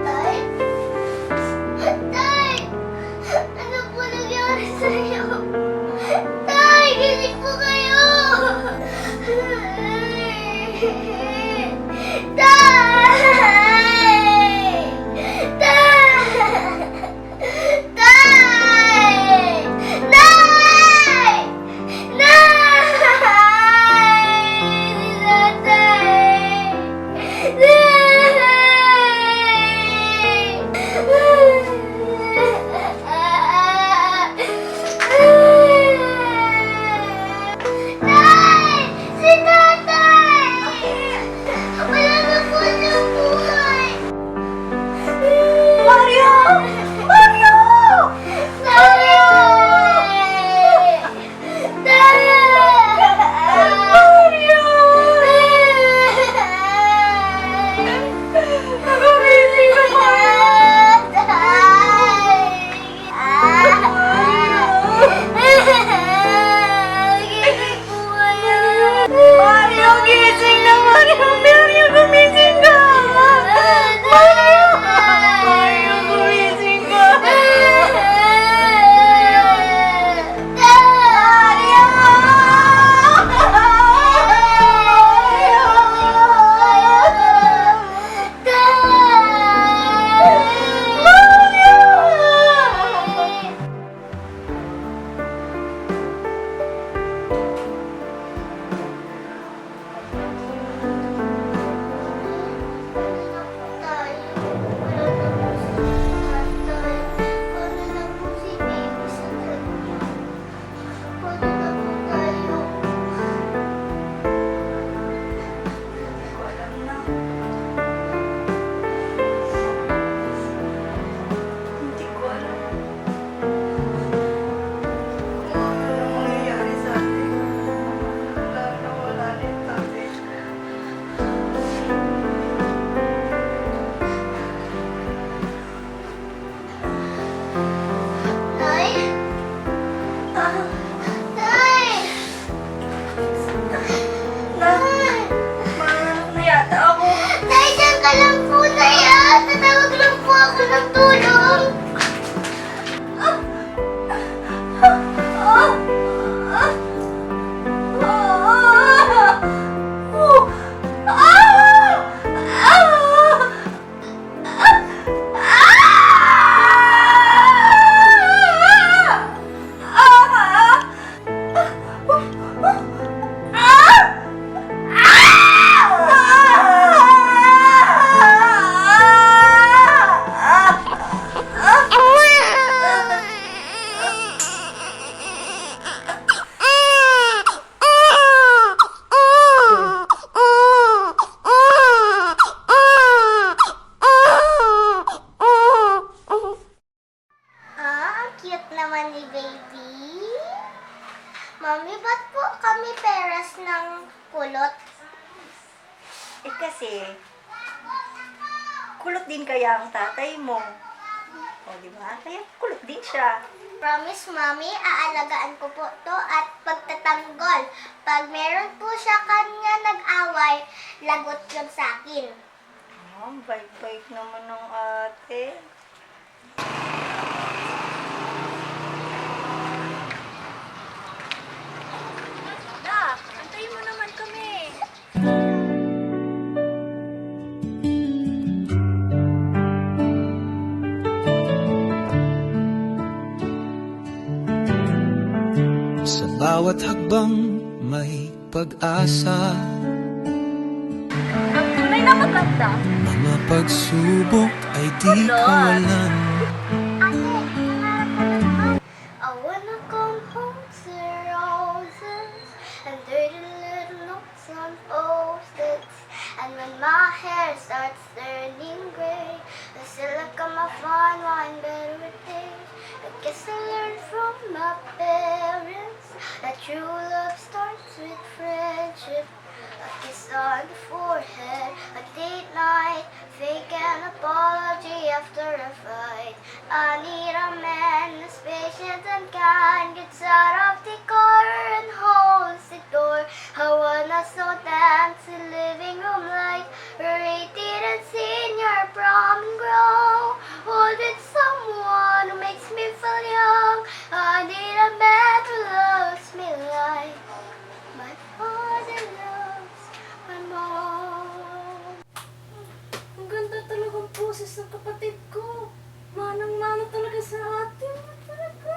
Tay? Tay! Ano po nangyari sa'yo? Tay, gising po kayo! Tay! Tay! Tay! Nay! Nay! Si tatay! Wala na po siyang buhay! Mario! Mario! Mario! Mario! Nakamiling ka, Mario, gising na, Mario! Mario, gumising ka! Mario! Mario, gumising ka! Hindi ko alam. Kung ano na mangyayari sa atin. Wala na, wala na yung tatay. Tay? Ah, Tay! Marunong na yata ako. Tay, diyan ka lang po na yan! Tatawag lang po ako ng tulong! Ang cute naman ni baby. Mami, ba't po kami peras ng kulot? Eh kasi, kulot din kaya ang tatay mo. O, di ba? Kaya kulot din siya. Promise, Mami, aalagaan ko po to at pagtatanggol. Pag meron po siya kanya nag-away, lagot yun sa akin. Oh, bait-bait naman ng ate. Na, antayin mo naman kami. Sa bawat hakbang may pag-asa, Ang tunay na maganda. mga pagsubok ay di kawalan. I wanna come home to roses and dirty little notes on post-its. And when my hair starts turning gray, I still look at my fine wine better days. I guess I learned from my parents that true love starts with friendship. A kiss on the forehead, a date night, fake an apology after a fight. I need a man who's patient and kind, gets out of the car and holds the door. I wanna slow dance in living room light, rated and senior prom and grow. Hold with someone who makes me feel young. I need a man who loves me like my father loves my mom. Ang ganda talagang boses ng kapatid ko. Manang-mana talaga sa atin. Talaga.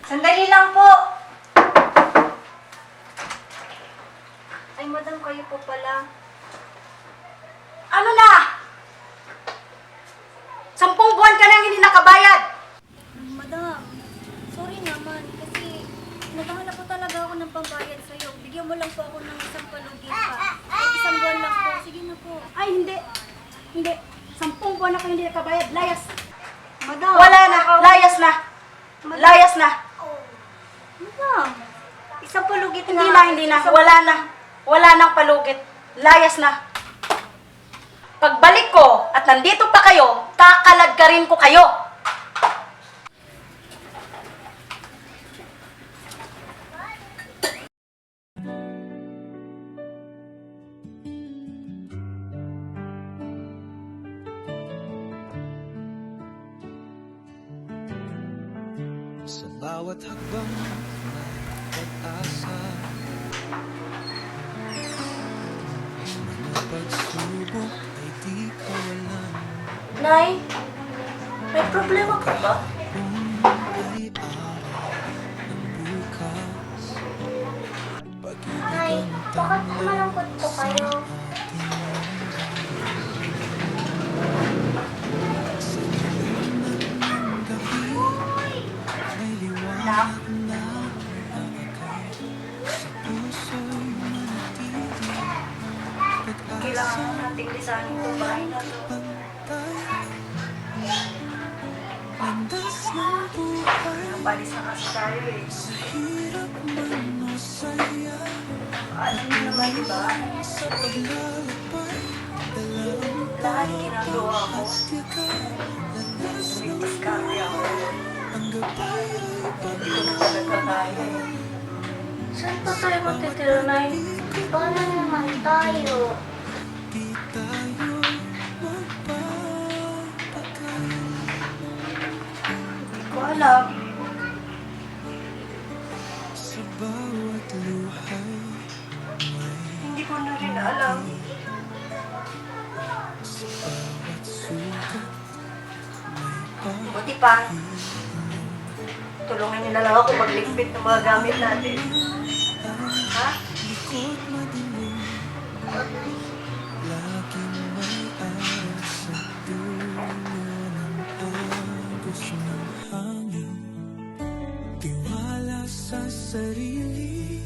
Sandali lang po. Ay, madam, kayo po pala. Ano na? 10 buwan ka nang hindi nakabayad. Madam, sorry naman kasi naghahanap po talaga ako ng pambayad sa'yo. Bigyan mo lang po ako ng isang palugit pa. Ay, isang buwan lang po. Sige na po. Ay, hindi. Hindi. 10 buwan na ka hindi nakabayad. Layas. Madam. Wala na. Layas na. Layas na. Madam, isang palugit Hindi na, hindi na. Wala na. Wala nang palugit. Layas na. Pagbalik ko at nandito pa kayo, kakalagkarin ko kayo. Sa bawat hakbang may pag-asa. Mga pagsubok ay di kawalan. Nay, may problema ka ba? Kung ay araw ng bukas, Nay, bakit malungkot po kayo? may liwanag na nakakay. Sa puso'y manatili Kailangan pag-asa nating lisanin itong bahay na to. pantay. Landas ng buhay Napalis na kasi tayo eh. sa hirap man o saya. Alam mo naman, di ba? Sa paglalakbay, dalawang Lahat ginagawa ko, tiyaga. Landas may ng diskarte ako. ang gabay ay Hindi ko na talaga kaya eh. Saan pa tayo matitira, Nay? Paano naman tayo? di tayo magpapatay. Hindi ko alam. Sa bawat luhay may Hindi ko na rin alam. bawat sugat may pag Buti pa. Tulungan niyo na lang ako magligpit ng mga gamit natin. Ha? likod madilim. Laging may araw sa dulo ng agos ng hangin. Tiwala sa sarili,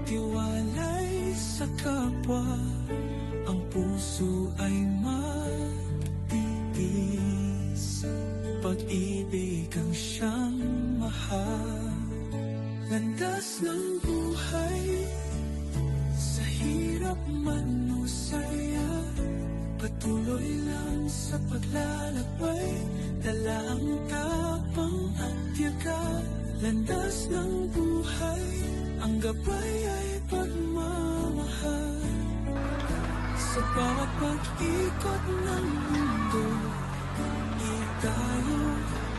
tiwala'y sa kapwa. Ang puso ay magtitiis, pag-ibig ang siyang mahal. Landas ng buhay, sa hirap man o saya, patuloy lang sa paglalakbay, dala ang tapang at tiyaga. Landas ng buhay, ang gabay ay pagmamahal. Sa bawat pag-ikot ng mundo, di tayo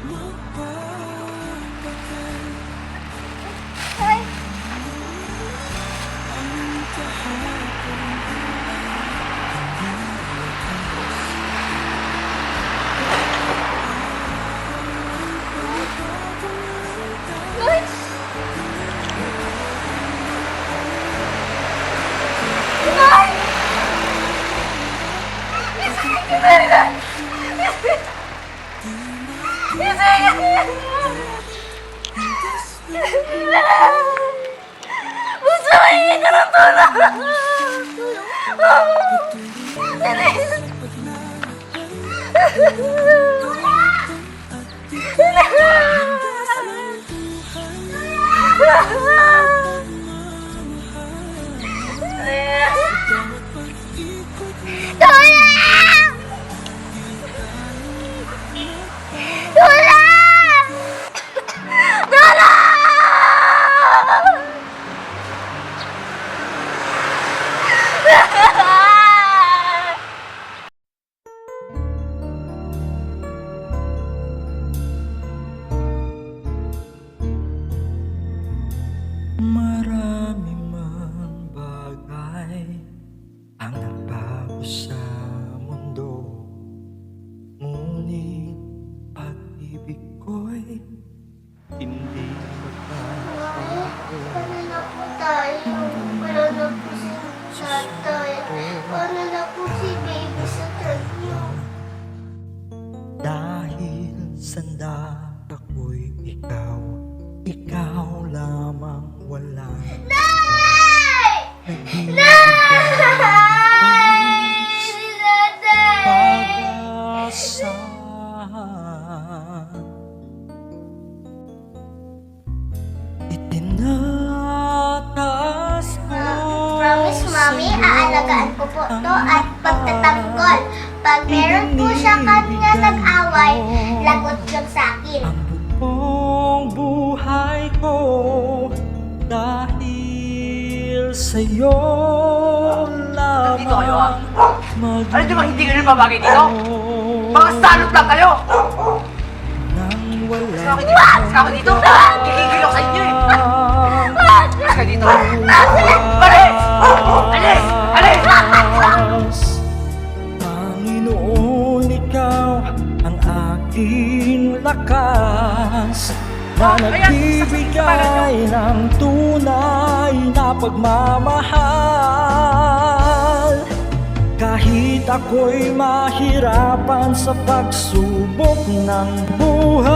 magpapatay. Ang kahapon Nay! Gusto ko hindi ka ng tulong. Tulong! Tulong! Marami mang bagay ang nagbago sa mundo, ngunit pag-ibig ko'y hindi magbabago. Paano na po tayo? Wala na po si tatay. Paano na po si baby sa tanyo? Dahil sandat ako'y ikaw, ikaw lamang wala. Nay! Pag-asahan, itinatas ko. Promise, Mommy, aalagaan ko po to at pagtatanggol. Pag meron po siya kanya nag-away, lagot lang sa akin. Ang buong buhay ko dahil sa'yo lamang. Dito kayo, ah. Ano di ba hindi kayo babagay dito? Mga salot lang kayo! Nang wala Mas ako dito! Mas ako dito! Kikigil ako sa inyo eh! Mas ka dito! Alis! Alis! Alis! Panginoon, ikaw ang aking lakas na nagbibigay ng tunay na pagmamahal. Kahit ako'y mahirapan sa pagsubok ng buhay,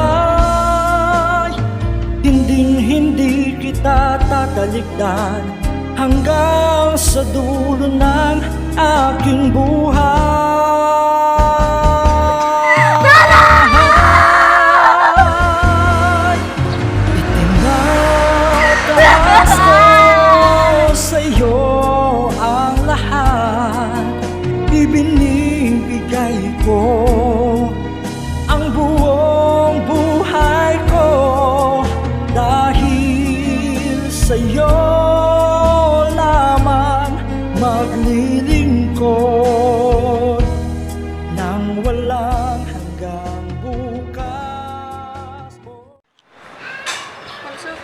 hindi kita tatalikdan hanggang sa dulo ng aking buhay. Itinataas ko sa'yo ang lahat, ibinibigay ko ang buong buhay ko dahil sa'yo lamang maglilingkod nang walang hanggang bukas. Manso,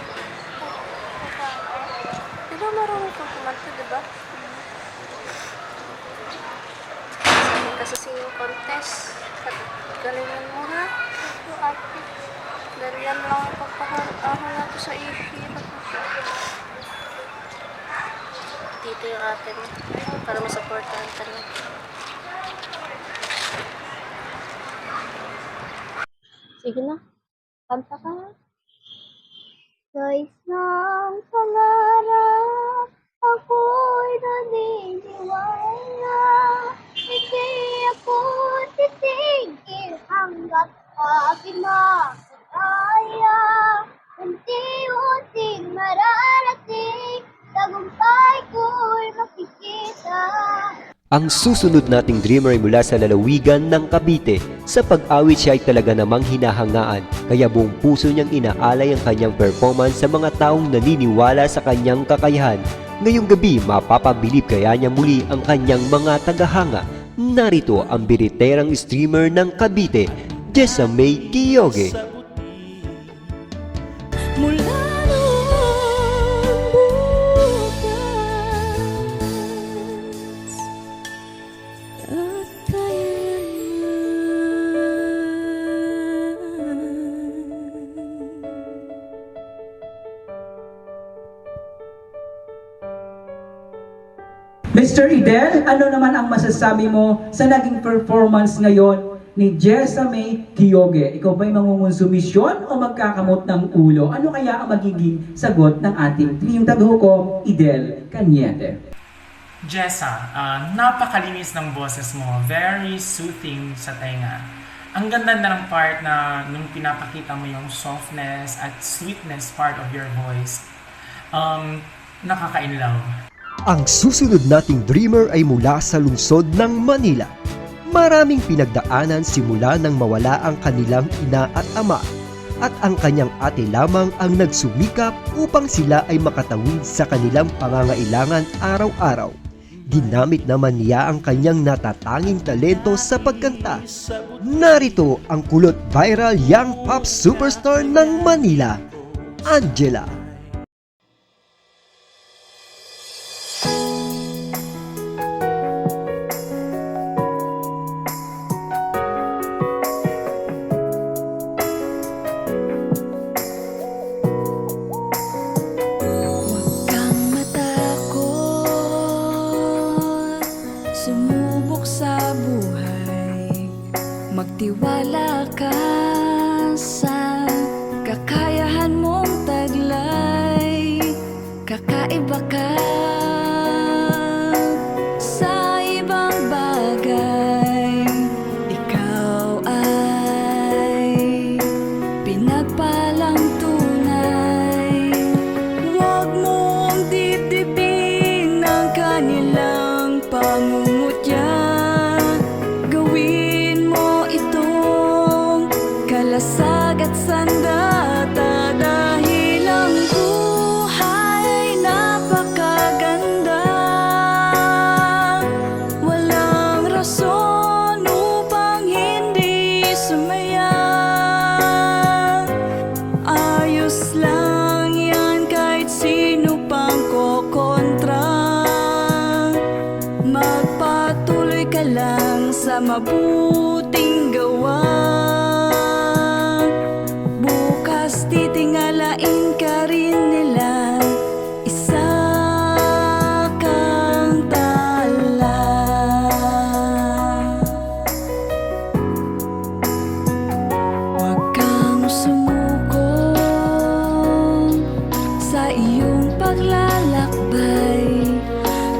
di ba marunong kang kumanta, di ba? Kasi singing contest. Galingan mo, ha? Dahil yan lang ang pagpahalahan natin sa ihirap. Dito yung ate mo. Para masupportahan ka na. Sige na. Kanta ka na. Sa isang pangarap, ako'y naniniwala. Hindi ako titigil hanggat aking makakaya. Unti-unting mararating, tagumpay ko'y makikita. Ang susunod nating dreamer ay mula sa lalawigan ng Cavite. Sa pag-awit siya ay talaga namang hinahangaan, kaya buong puso niyang inaalay ang kanyang performance sa mga taong naniniwala sa kanyang kakayahan. Ngayong gabi, mapapabilib kaya niya muli ang kanyang mga tagahanga. Narito ang biriterang streamer ng Cavite, Jessa May Quiyogue. Mula noong bukas at Mr. Idel, ano naman ang masasabi mo sa naging performance ngayon ni Jessa May Kioge. Ikaw ba'y mangungonsumisyon o magkakamot ng ulo? Ano kaya ang magiging sagot ng ating triyong taghukom, Idel Cañete? Jessa, napakalinis ng boses mo. Very soothing sa tenga. Ang ganda na ng part na nung pinapakita mo yung softness at sweetness part of your voice. Nakaka-inlove. Ang susunod nating dreamer ay mula sa lungsod ng Manila. Maraming pinagdaanan simula nang mawala ang kanilang ina at ama, at ang kanyang ate lamang ang nagsumikap upang sila ay makatawid sa kanilang pangangailangan araw-araw. Ginamit naman niya ang kanyang natatanging talento sa pagkanta. Narito ang kulot viral young pop superstar ng Manila, Angela. Kang matakot, sumubok sa buhay, magtiwala ka sa kakayahan mong taglay. Kakaiba ka sa ibang bagay, ikaw ay pinagpalang tunay. Huwag mong dibdibin ang kanilang pangungutya. Gawin mo itong kalasag at sandata, dahil ang buhay ay napakaganda. Walang rason upang hindi sumaya. Ayos lang yan kahit sino pang kokontra. Magpatuloy ka lang sa mabuting gawa. Bukas titingalain ka rin nila, isa kang tala. Huwag kang sumuko sa iyong paglalakbay.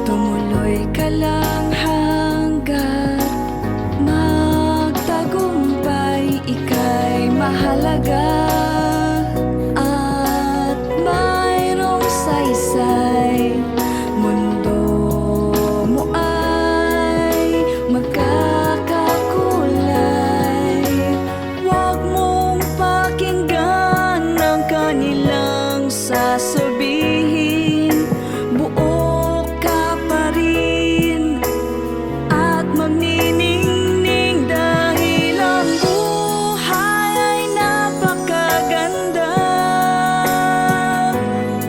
Tumuloy ka lang hanggat magtagumpay. Ika'y mahalaga at mayroong saysay. Mundo mo ay magkakakulay. Huwag mong pakinggan ang kanilang sasabihin. Buo ka pa rin at magniningning, dahil ang buhay ay napakaganda.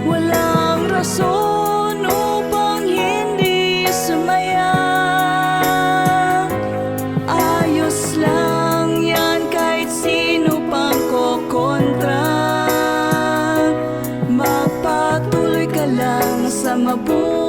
Walang rason upang hindi sumaya. Ayos lang yan kahit sino pang kokontra. Magpatuloy ka lang sa mabuti